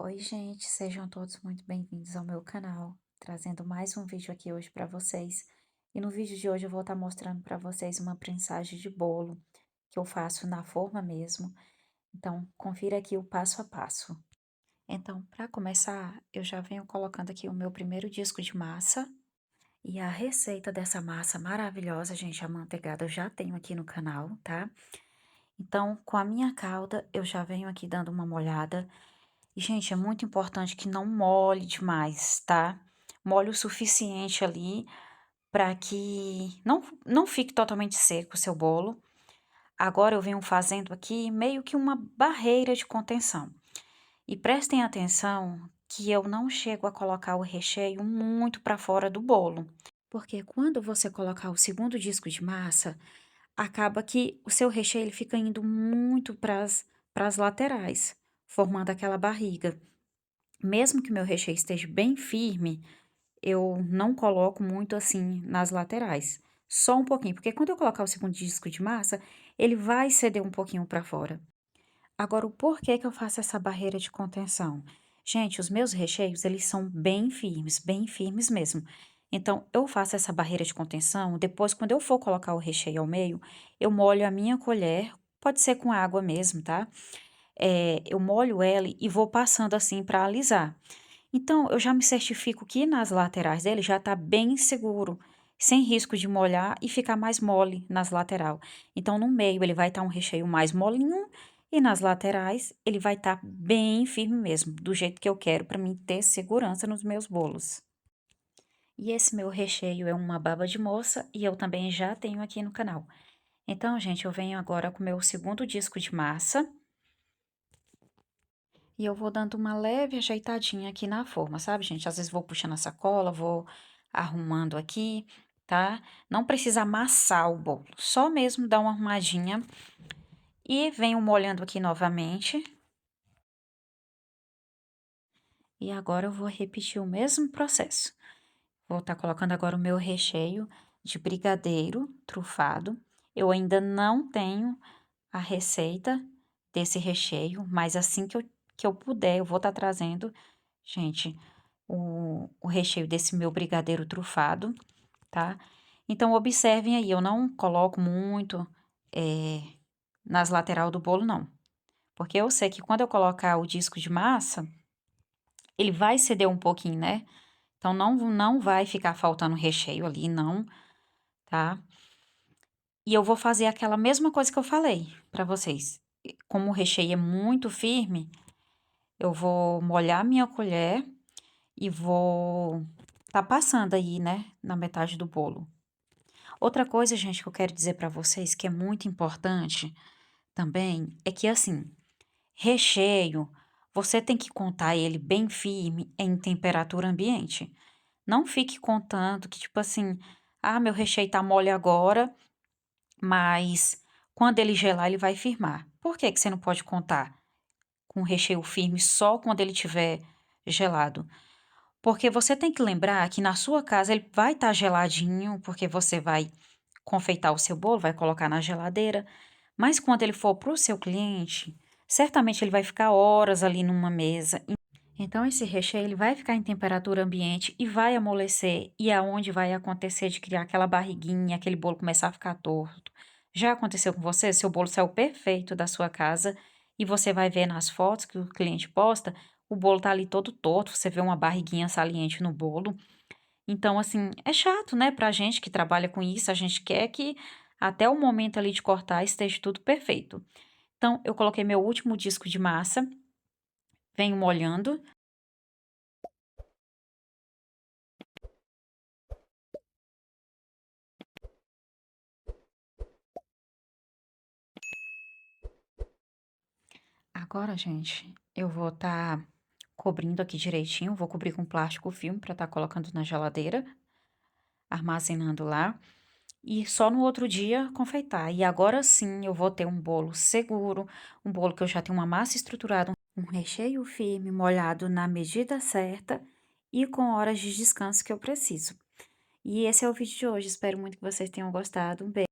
Oi, gente, sejam todos muito bem-vindos ao meu canal, trazendo mais um vídeo aqui hoje para vocês. E no vídeo de hoje eu vou estar mostrando para vocês uma prensagem de bolo que eu faço na forma mesmo. Então, confira aqui o passo a passo. Então, para começar, eu já venho colocando aqui o meu primeiro disco de massa e a receita dessa massa maravilhosa, gente, amanteigada, eu já tenho aqui no canal, tá? Então, com a minha calda, eu já venho aqui dando uma molhada. E, gente, é muito importante que não molhe demais, tá? Molhe o suficiente ali para que não fique totalmente seco o seu bolo. Agora eu venho fazendo aqui meio que uma barreira de contenção. E prestem atenção que eu não chego a colocar o recheio muito para fora do bolo. Porque quando você colocar o segundo disco de massa, acaba que o seu recheio ele fica indo muito para as laterais, formando aquela barriga. Mesmo que o meu recheio esteja bem firme, eu não coloco muito assim nas laterais. Só um pouquinho, porque quando eu colocar o segundo disco de massa, ele vai ceder um pouquinho para fora. Agora, o porquê que eu faço essa barreira de contenção? Gente, os meus recheios, eles são bem firmes mesmo. Então, eu faço essa barreira de contenção, depois, quando eu for colocar o recheio ao meio, eu molho a minha colher, pode ser com água mesmo, tá? Eu molho ela e vou passando assim para alisar. Então, eu já me certifico que nas laterais dele já está bem seguro, sem risco de molhar e ficar mais mole nas lateral. Então, no meio ele vai estar um recheio mais molinho e nas laterais ele vai estar bem firme mesmo, do jeito que eu quero para mim ter segurança nos meus bolos. E esse meu recheio é uma baba de moça e eu também já tenho aqui no canal. Então, gente, eu venho agora com o meu segundo disco de massa. E eu vou dando uma leve ajeitadinha aqui na forma, sabe, gente? Às vezes vou puxando a sacola, vou arrumando aqui, tá? Não precisa amassar o bolo, só mesmo dar uma arrumadinha. E venho molhando aqui novamente. E agora eu vou repetir o mesmo processo. Vou estar colocando agora o meu recheio de brigadeiro trufado. Eu ainda não tenho a receita desse recheio, mas assim que eu puder, eu vou estar trazendo, gente, o recheio desse meu brigadeiro trufado, tá? Então, observem aí, eu não coloco muito nas lateral do bolo, não. Porque eu sei que quando eu colocar o disco de massa, ele vai ceder um pouquinho, né? Então, não vai ficar faltando recheio ali, não, tá? E eu vou fazer aquela mesma coisa que eu falei pra vocês. Como o recheio é muito firme, eu vou molhar minha colher e vou tá passando aí, né, na metade do bolo. Outra coisa, gente, que eu quero dizer pra vocês que é muito importante também é que assim, recheio, você tem que contar ele bem firme em temperatura ambiente. Não fique contando que tipo assim, ah, meu recheio tá mole agora, mas quando ele gelar ele vai firmar. Por que que você não pode contar com o recheio firme só quando ele tiver gelado? Porque você tem que lembrar que na sua casa ele vai estar geladinho, porque você vai confeitar o seu bolo, vai colocar na geladeira, mas quando ele for para o seu cliente, certamente ele vai ficar horas ali numa mesa. Então, esse recheio ele vai ficar em temperatura ambiente e vai amolecer, e aonde vai acontecer de criar aquela barriguinha, aquele bolo começar a ficar torto. Já aconteceu com você? Seu bolo saiu perfeito da sua casa e você vai ver nas fotos que o cliente posta, o bolo tá ali todo torto, você vê uma barriguinha saliente no bolo. Então, assim, é chato, né, pra gente que trabalha com isso, a gente quer que até o momento ali de cortar esteja tudo perfeito. Então, eu coloquei meu último disco de massa, venho molhando. Agora, gente, eu vou estar cobrindo aqui direitinho, vou cobrir com plástico filme para estar colocando na geladeira, armazenando lá. E só no outro dia confeitar. E agora sim eu vou ter um bolo seguro, um bolo que eu já tenho uma massa estruturada, um recheio firme, molhado na medida certa e com horas de descanso que eu preciso. E esse é o vídeo de hoje. Espero muito que vocês tenham gostado. Um beijo.